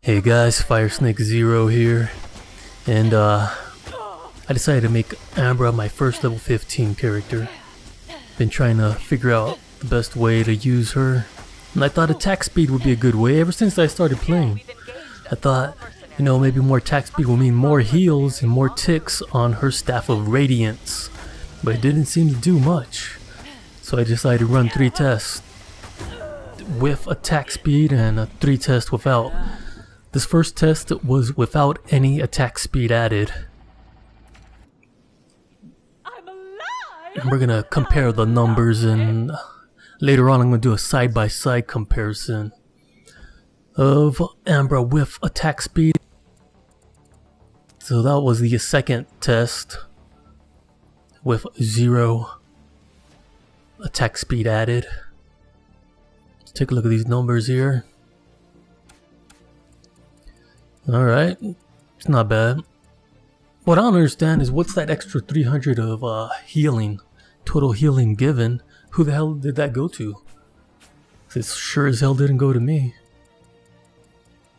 Hey guys, FireSnakeZero here, and I decided to make Ambra my first level 15 character. Been trying to figure out the best way to use her, and I thought attack speed would be a good way ever since I started playing. I thought, you know, maybe more attack speed will mean more heals and more ticks on her Staff of Radiance, but it didn't seem to do much. So I decided to run 3 tests with attack speed and 3 tests without. This first test was without any attack speed added. And we're gonna compare the numbers, and later on I'm gonna do a side-by-side comparison of Ambra with attack speed. So that was the second test with 0 attack speed added. Let's take a look at these numbers here. Alright, it's not bad. What I don't understand is what's that extra 300 of healing, total healing given? Who the hell did that go to? It sure as hell didn't go to me.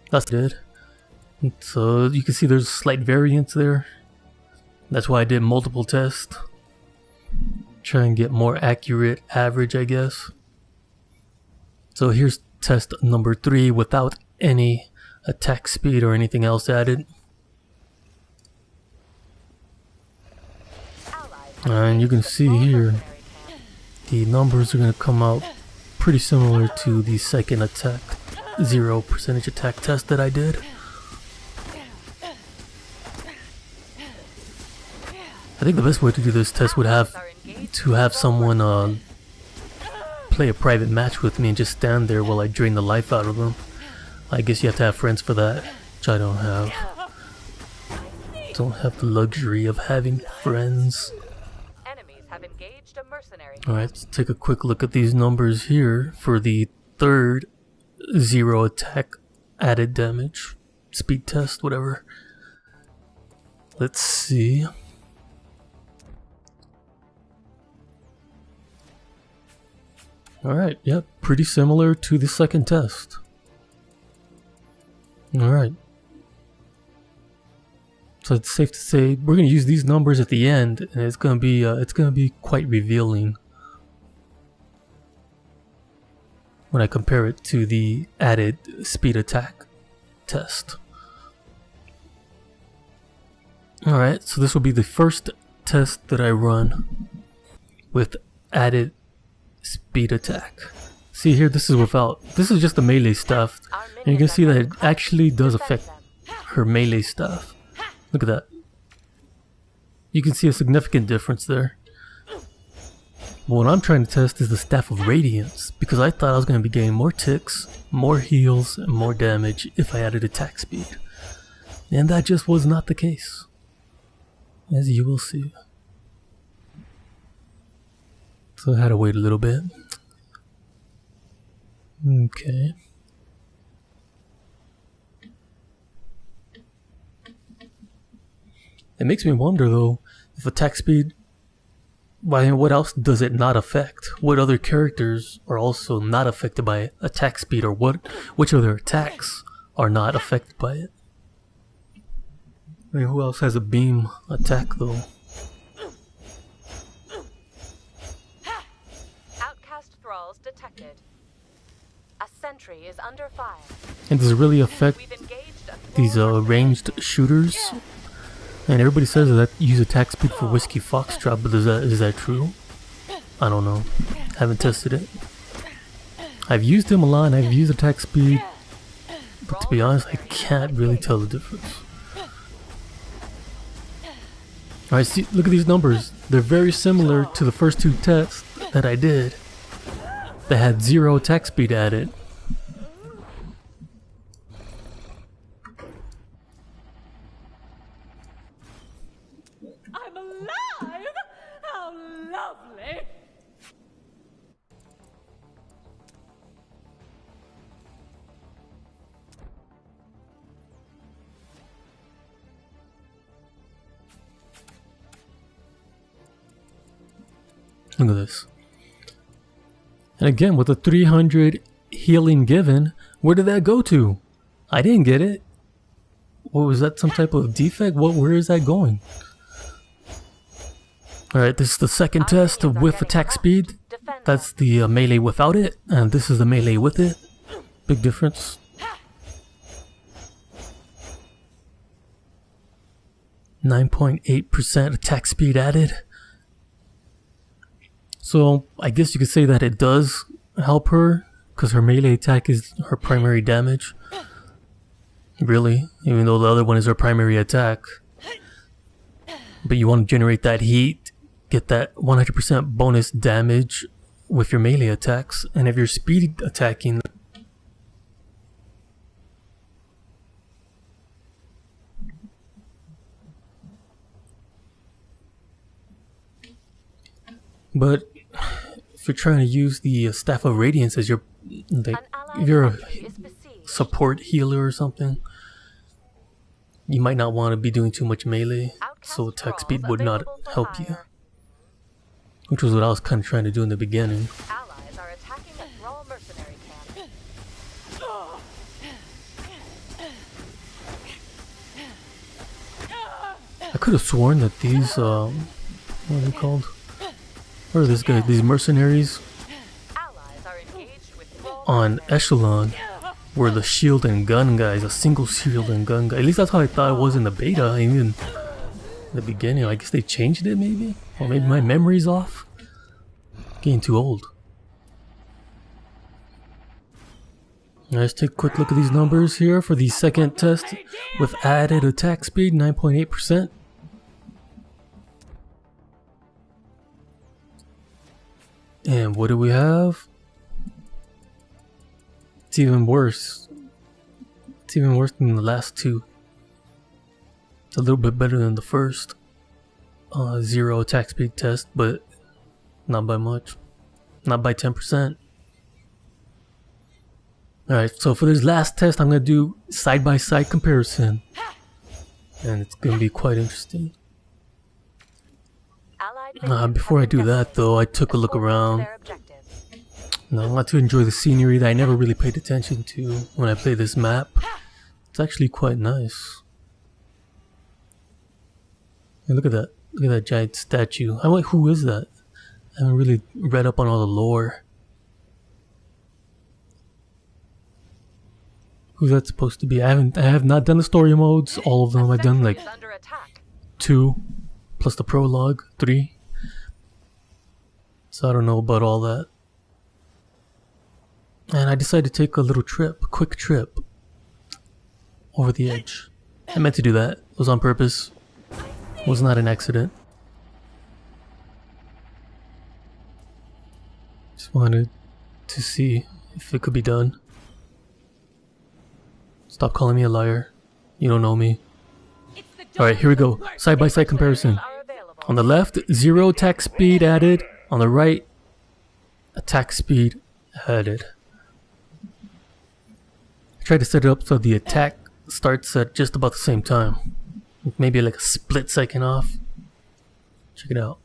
That's good. So you can see there's a slight variance there. That's why I did multiple tests. Try and get more accurate average, I guess. So here's test number 3 without any attack speed or anything else added. And you can see here the numbers are going to come out pretty similar to the second attack 0% attack test that I did. I think the best way to do this test would have to have someone play a private match with me and just stand there while I drain the life out of them. I guess you have to have friends for that, which I don't have. Don't have the luxury of having friends. Alright, let's take a quick look at these numbers here for the third 0 attack added damage speed test, whatever. Let's see. Alright, yep, pretty similar to the second test. Alright. So it's safe to say we're gonna use these numbers at the end, and it's gonna be quite revealing when I compare it to the added speed attack test. Alright, so this will be the first test that I run with added speed attack. See here, this is just the melee stuff, and you can see that it actually does affect her melee stuff. Look at that. You can see a significant difference there. But what I'm trying to test is the Staff of Radiance, because I thought I was going to be getting more ticks, more heals, and more damage if I added attack speed. And that just was not the case, as you will see. So I had to wait a little bit. Okay. It makes me wonder though, if attack speed, what else does it not affect? What other characters are also not affected by attack speed, or which other attacks are not affected by it? I mean, who else has a beam attack though? Outcast thralls detected. A sentry is under fire. And does it really affect these ranged shooters? And everybody says that use attack speed for Whiskey Foxtrot, but is that true? I don't know. Haven't tested it. I've used him a lot and I've used attack speed, but to be honest, I can't really tell the difference. Alright, see, look at these numbers. They're very similar to the first 2 tests that I did that had 0 attack speed added. I'm alive! How lovely! Look at this. And again, with the 300 healing given, where did that go to? I didn't get it. What was that? Some type of defect? Where is that going? Alright, this is the second test of with attack speed. That's the melee without it, and this is the melee with it. Big difference. .8% attack speed added. So I guess you could say that it does help her, because her melee attack is her primary damage. Really, even though the other one is her primary attack. But you want to generate that heat, get that 100% bonus damage with your melee attacks, and if you're speed attacking, but if you're trying to use the Staff of Radiance as your, like, if you're a support healer or something, you might not want to be doing too much melee, so attack speed would not help you. Which was what I was kind of trying to do in the beginning. Allies are attacking a Thrall mercenary camp. I could have sworn that these, what are they called? What are these guys? These mercenaries Allies are engaged with Thrall on mercenaries. Echelon were the shield and gun guys, a single shield and gun guy. At least that's how I thought it was in the beta, even in the beginning. I guess they changed it maybe? Or maybe my memory's off? Getting too old. Now let's take a quick look at these numbers here for the second test with added attack speed, 9.8%. And what do we have? It's even worse. It's even worse than the last two. It's a little bit better than the first 0 attack speed test, but not by much. Not by 10%. Alright, so for this last test, I'm going to do side-by-side comparison. And it's going to be quite interesting. Before I do that though, I took a look around. Now I want to enjoy the scenery that I never really paid attention to when I play this map. It's actually quite nice. And look at that giant statue. I'm like, who is that? I haven't really read up on all the lore. Who's that supposed to be? I have not done the story modes, all of them. I've done like 2 plus the prologue, 3. So I don't know about all that. And I decided to take a little trip, a quick trip over the edge. I meant to do that. It was on purpose. It was not an accident. Just wanted to see if it could be done. Stop calling me a liar. You don't know me. Alright, here we go. Side-by-side comparison. On the left, 0 attack speed added. On the right, attack speed added. I tried to set it up so the attack starts at just about the same time. Maybe like a split second off. Check it out.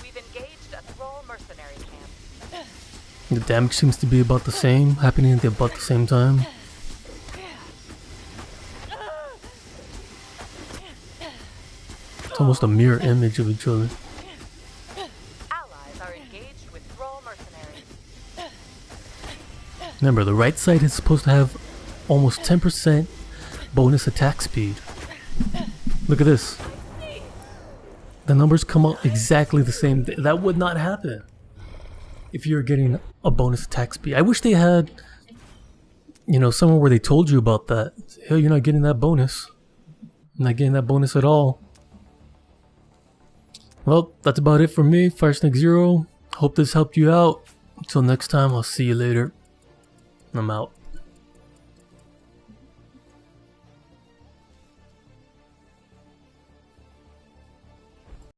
We've engaged a Thrall mercenary camp. The damage seems to be about the same, happening at about the same time. It's almost a mirror image of each other. Allies are engaged with Thrall mercenaries. Remember, the right side is supposed to have almost 10% bonus attack speed. Look at this. The numbers come out exactly the same. That would not happen if you're getting a bonus attack speed. I wish they had, you know, somewhere where they told you about that. Hey, you're not getting that bonus. You're not getting that bonus at all. Well, that's about it for me, FireSnakeZero. Hope this helped you out. Until next time, I'll see you later. I'm out.